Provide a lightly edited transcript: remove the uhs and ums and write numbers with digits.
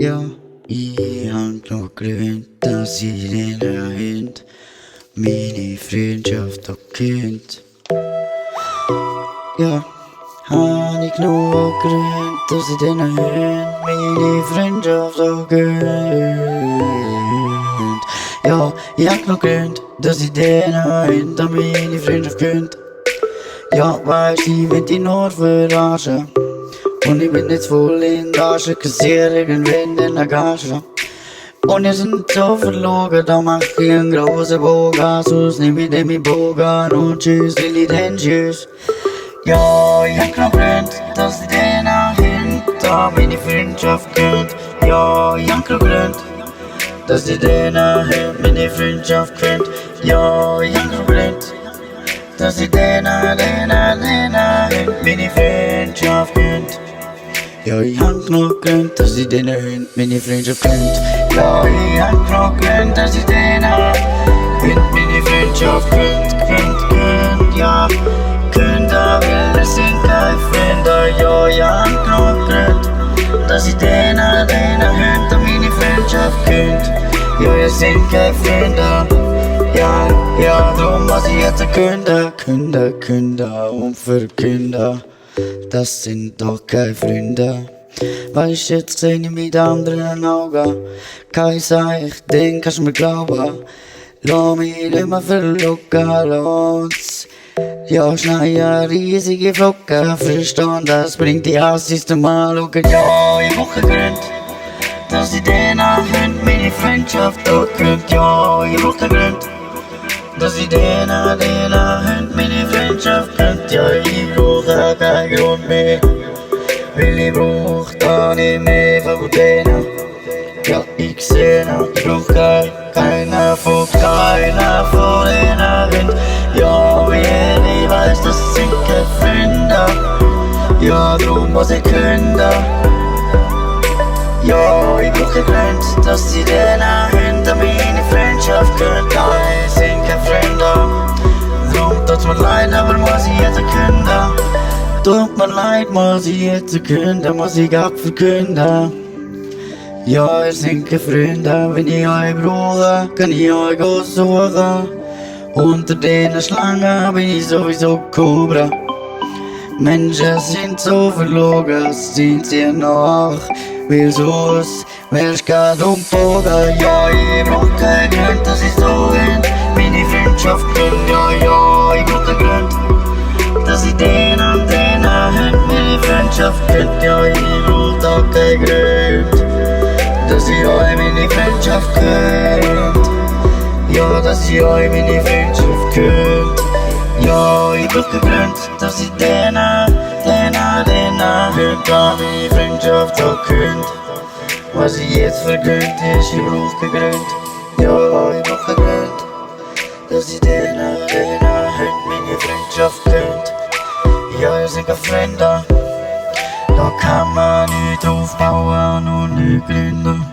Ja, ich hab noch gelernt, dass ich den erwähnt, meine Freundschaft auch kennt. Ja, hab ich noch gelernt, dass ich den erwähnt, meine Freundschaft auch kennt. Ja, ich hab noch gelernt, dass ich den erwähnt, meine Freundschaft kennt. Ja, weißt du, ich will die nur verarschen. Und ich bin jetzt voll in Tasche, kassiere irgendwann in der Gage. Und wir sind so verlogen, da mach ich einen großen Bogen. Sonst nehm ich den mit Bogen und tschüss, will ich den tschüss. Ja, ich hab noch gelernt, dass ich den hinter meine Freundschaft kennt. Ja, ich hab noch gelernt, dass ich den meine Freundschaft kennt. Ja, ich hab noch gelernt, dass ich den meine Freundschaft kennt. Ja, ich hab noch gelernt, dass ich den meine Freundschaft kennt. Ja, ich hab noch gelernt, dass ich den meine Freundschaft kennt. Ja, kennt, weil wir sind keine Freunde. Ja, ich hab noch gelernt, dass ich den meine Freundschaft kennt. Ja, wir sind keine Freunde. Ja, drum muss ich jetzt künden und verkünden. Das sind doch keine Freunde. Weißt du, jetzt seh ich mit anderen Augen. Kein Seich, den kannst du mir glauben. Lass mich immer verlocken, los. Ja, schneie riesige Flocken. Verstehen, das bringt die Assis zum Anschauen. Ja, ich hab gelernt, dass ich den meine Freundschaft auch kennt. Ja, ich hab gelernt, dass ich den meine Freundschaft kennt. Ja, ich brauche keinen Grund mehr, weil ich brauch da nicht mehr von denen. Ja, ich seh noch, ich brauch keiner von denen. Ja, wie ich weiß, das sind keine Freunde. Ja, drum muss ich künden. Ja, ich brauch gelernt, dass ich den hinter meine Freundschaft kennt. Ja, ich sind keine Freunde. Drum tut's mir leid, aber muss ich jetzt künden. Tut mir leid, muss ich jetzt künden, muss ich abverkünden. Ja, ihr sind keine Freunde, wenn ich euch brauche, kann ich euch aussuchen. Unter den Schlangen bin ich sowieso Cobra. Menschen sind so verlogen, sind sie nach. Weil sonst wär's grad umbogen. Ja, ich brauch keinen Grund, dass ich so bin. Meine Freundschaft kennt, ja, ich brauch keinen Grund, dass ich den meine Freundschaft kennt. Ja, ich brauch da keinen Grund, dass ich euch meine Freundschaft kennt. Ja, dass ich euch meine Freundschaft kennt. Ja, ich brauch keinen Grund, dass ich den hinter meine Freundschaft auch kennt. Was ich jetzt vergönnt ist, ich brauch keinen Grund. Ja, ich brauch keinen Grund, dass ich den meine Freundschaft kennt. Ja, ihr sind keine Freunde, da kann man nicht aufbauen und nicht gründen.